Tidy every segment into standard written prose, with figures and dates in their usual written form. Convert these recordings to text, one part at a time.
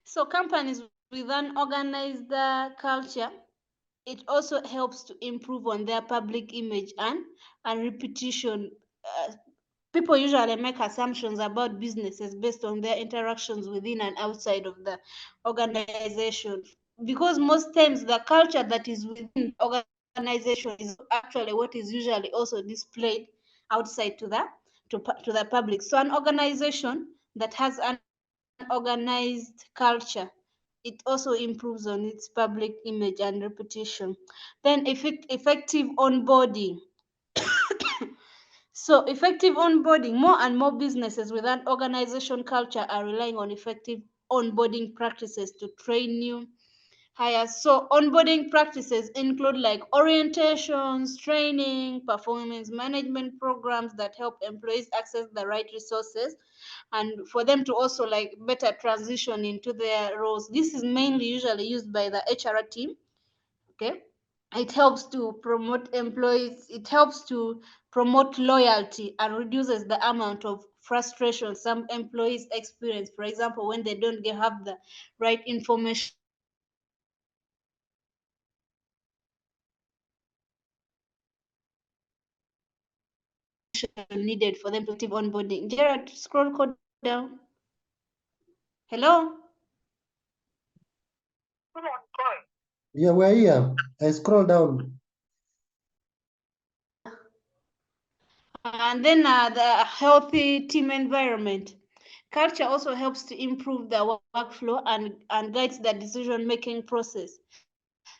So companies with an organized culture, it also helps to improve on their public image and reputation. People usually make assumptions about businesses based on their interactions within and outside of the organization, because most times the culture that is within the organization is actually what is usually also displayed outside to the public. So an organization that has an organized culture, it also improves on its public image and reputation. Then effective onboarding. So effective onboarding, more and more businesses with an organization culture are relying on effective onboarding practices to train new hires. So onboarding practices include like orientations, training, performance management programs that help employees access the right resources and for them to also like better transition into their roles. This is mainly usually used by the HR team. Okay, it helps to promote employees, it helps to promote loyalty and reduces the amount of frustration some employees experience, for example, when they don't have the right information needed for them to also like better transition into their onboarding. Jared, scroll down. Hello. Yeah, we're here. I scroll down. And then the healthy team environment. Culture also helps to improve the workflow and guides the decision-making process.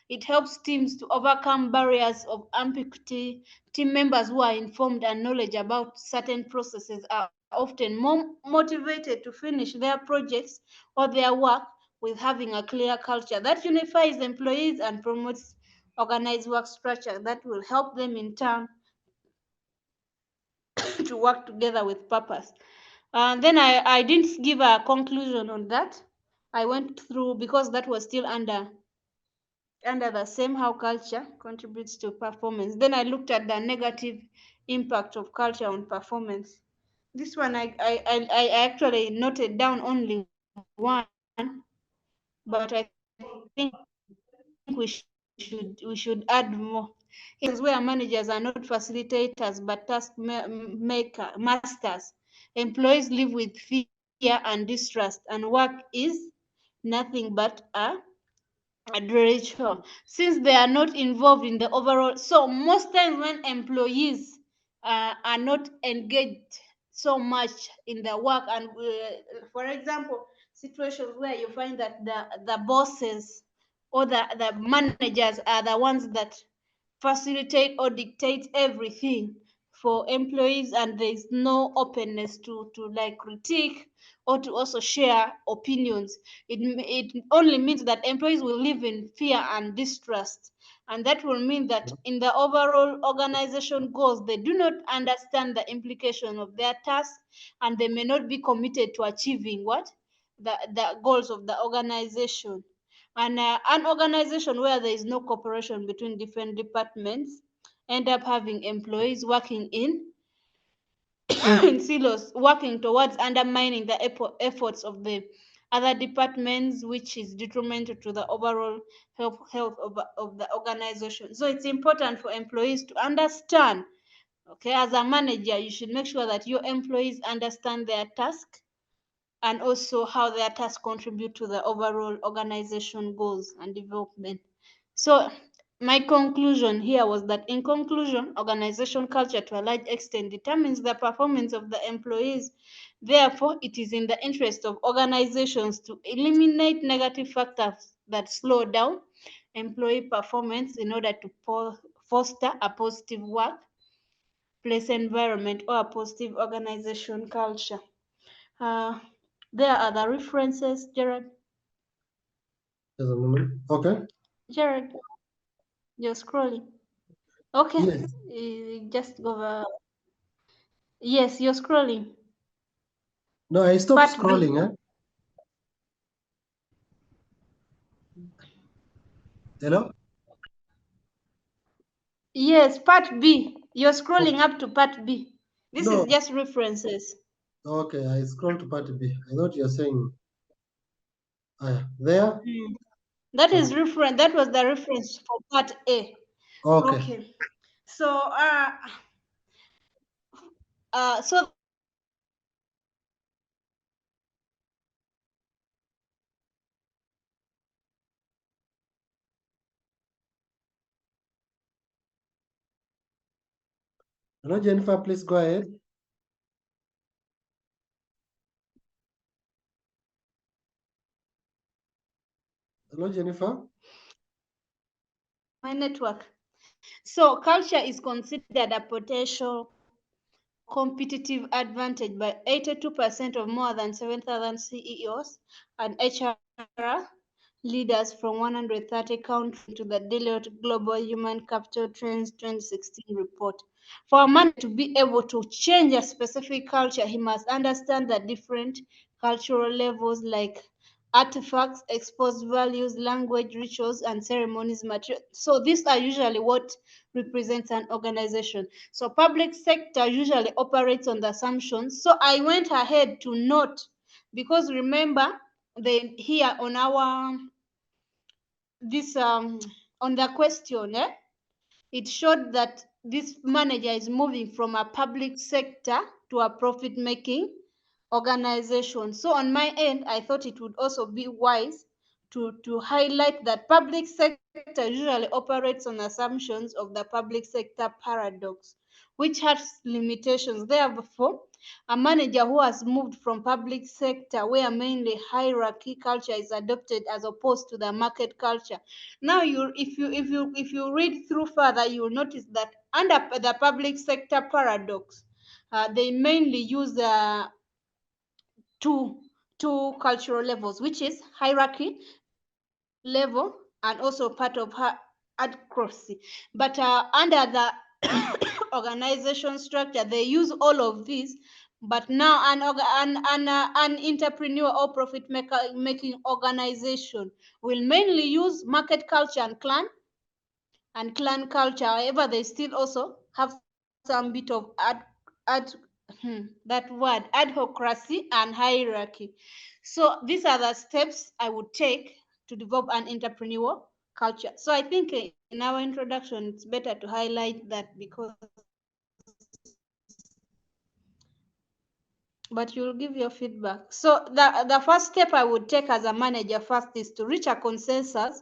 It helps teams to overcome barriers of ambiguity. Team members who are informed and knowledge about certain processes are often more motivated to finish their projects or their work with having a clear culture that unifies employees and promotes organized work structure that will help them in turn to work together with purpose. And then I didn't give a conclusion on that. I went through because that was still under the same how culture contributes to performance. Then I looked at the negative impact of culture on performance. This one I actually noted down only one, but I think we should add more. In cases where managers are not facilitators but masters, employees live with fear and distrust, and work is nothing but a drudge. Since they are not involved in the overall, so most times when employees are not engaged so much in the work, and for example, situations where you find that the bosses or the managers are the ones that facilitate or dictate everything for employees, and there is no openness to like critique or to also share opinions. It only means that employees will live in fear and distrust, and that will mean that in the overall organization goals they do not understand the implication of their task, and they may not be committed to achieving what the goals of the organization. And an organization where there is no cooperation between different departments end up having employees working in in silos, working towards undermining the efforts of the other departments, which is detrimental to the overall health of the organization. So it's important for employees to understand. Okay, as a manager, you should make sure that your employees understand their task and also how their tasks contribute to the overall organization goals and development. So my conclusion here was that in conclusion, organization culture to a large extent determines the performance of the employees. Therefore, it is in the interest of organizations to eliminate negative factors that slow down employee performance in order to foster a positive workplace environment or a positive organization culture. Uh, there are the references, Jared. Just a moment. Okay. Jared, you're scrolling. Okay, Yes. just go over. Yes, you're scrolling. No, I stopped Part B. scrolling. Hello? Yes, part B. You're Okay. scrolling up to part B. This is No. just references. Okay, I scrolled to part B. I thought you were saying. There? That is Oh, reference. That was the reference for part A. okay. Okay. So so the first step I would take as a manager first is to reach a consensus on the current design culture. So before making moves to improve the company culture, I would establish some ideas of what the new culture Hello, would Jennifer, look please like. go ahead. Hello, Jennifer. My network. So culture is considered a potential competitive advantage by 82% of more than 7,000 CEOs and HR leaders from 130 countries, according to the Deloitte Global Human Capital Trends 2016 report. For a manager to be able to change a specific culture, he must understand the different cultural levels like artifacts, exposed values, language, rituals, and ceremonies material. So these are usually what represents an organization. So public sector usually operates on the assumptions. So I went ahead to note, because remember, they here on our this on the question, it showed that this manager is moving from a public sector to a profit making organization. So on my end, I thought it would also be wise to highlight that public sector usually operates on assumptions of the public sector paradox, which has limitations. Therefore, a manager who has moved from public sector where mainly hierarchy culture is adopted as opposed to the market culture. Now if you read through further, you will notice that under the public sector paradox, they mainly use two cultural levels, which is hierarchy level and also part of advocacy. But under the organization structure, they use all of these. But now an entrepreneur or profit making organization will mainly use market culture and clan culture. However, they still also have some bit of ad that word adhocracy and hierarchy. So these are the steps I would take to develop an entrepreneurial culture. So I think in our introduction, it's better to highlight that, because but you'll give your feedback. So the first step I would take as a manager first is to reach a consensus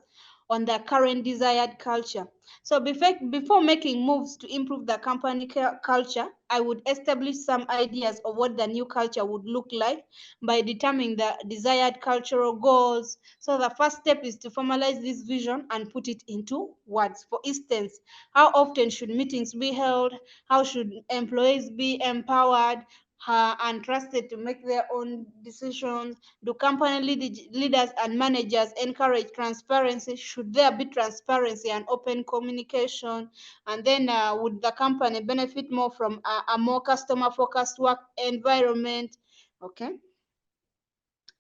on the current desired culture. So before making moves to improve the company culture, I would establish some ideas of what the new culture would look like by determining the desired cultural goals. So the first step is to formalize this vision and put it into words. For instance, how often should meetings be held? How should employees be empowered and trusted to make their own decisions? Do company leaders and managers encourage transparency? Should there be transparency and open communication? And then would the company benefit more from a more customer focused work environment? Okay.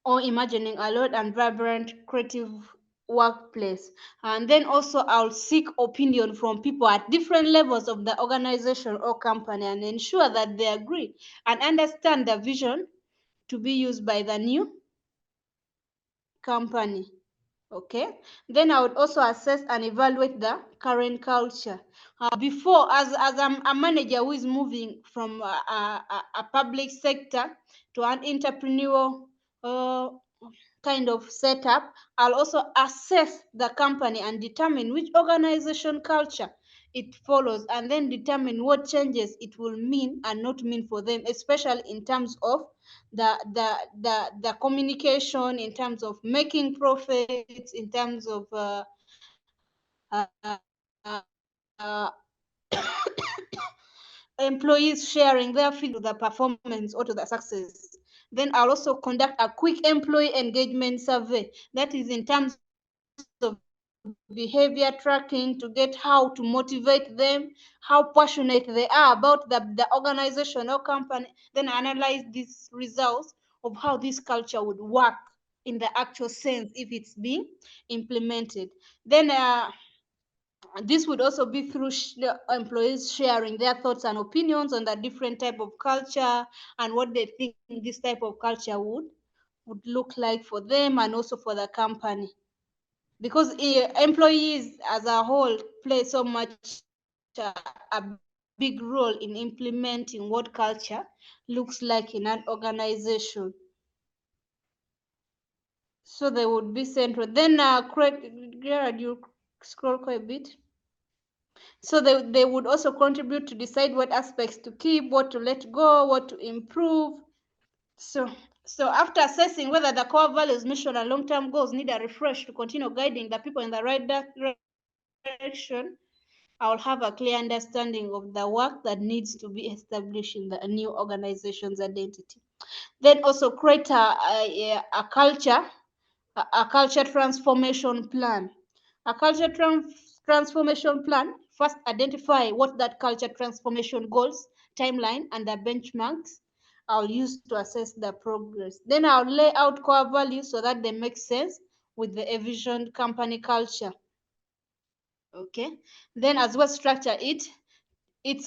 Or imagining a loud and vibrant creative workplace. And then also I'll seek opinion from people at different levels of the organization or company and ensure that they agree and understand the vision to be used by the new company. Okay. Then I would also assess and evaluate the current culture. Before, as I'm a manager who is moving from a public sector to an entrepreneurial uh, kind of setup, I'll also assess the company and determine which organization culture it follows, and then determine what changes it will mean and not mean for them, especially in terms of the communication, in terms of making profits, in terms of employees sharing their feedback to the performance or to the success. Then I'll also conduct a quick employee engagement survey, that is in terms of behavior tracking, to get how to motivate them, how passionate they are about the organization or company. Then analyze these results of how this culture would work in the actual sense if it's being implemented. Then this would also be through the employees sharing their thoughts and opinions on the different type of culture and what they think this type of culture would would look like for them and also for the company. Because employees as a whole play so much a big role in implementing what culture looks like in an organization. So they would be central. Then, Gerard, you scroll quite a bit. So they would also contribute to decide what aspects to keep, what to let go, what to improve. So, so after assessing whether the core values, mission, and long-term goals need a refresh to continue guiding the people in the right direction, I'll have a clear understanding of the work that needs to be established in the new organization's identity. Then also create a culture, a culture transformation plan. A culture transformation plan, first identify what that culture transformation goals, timeline, and the benchmarks I'll use to assess the progress. Then I'll lay out core values so that they make sense with the envisioned company culture. Okay. Then as well structure its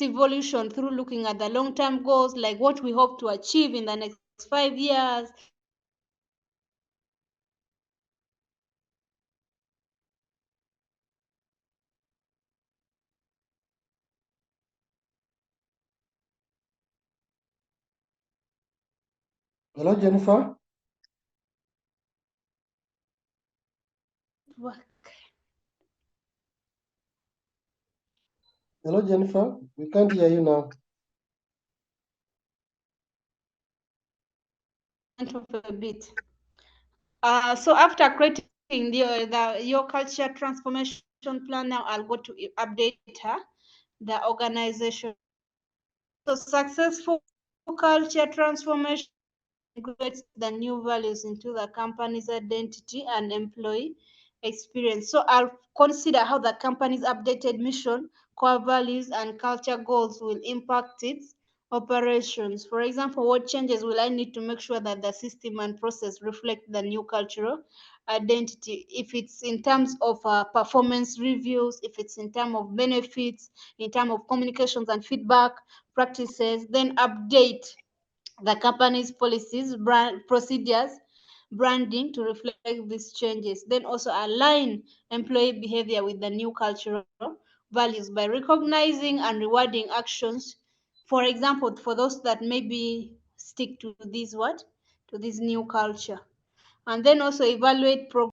evolution through looking at the long-term goals, like what we hope to achieve in the next 5 years, what we hope to achieve in the next 10 years, what we hope to achieve in the next 20 years. Then also identify Hello, Jennifer. network. Hello, Jennifer. We can't hear you now. Went off a bit. So after creating your culture transformation plan, now I'll go to update the organization. So successful culture transformation integrates the new values into the company's identity and employee experience. So I'll consider how the company's updated mission, core values, and culture goals will impact its operations. For example, what changes will I need to make sure that the system and process reflect the new cultural identity? If it's in terms of performance reviews, if it's in terms of benefits, in terms of communications and feedback practices, then update the company's policies, procedures, branding to reflect these changes. Then also align employee behavior with the new cultural values by recognizing and rewarding actions. For example, for those that maybe stick to this new culture. And then also evaluate progress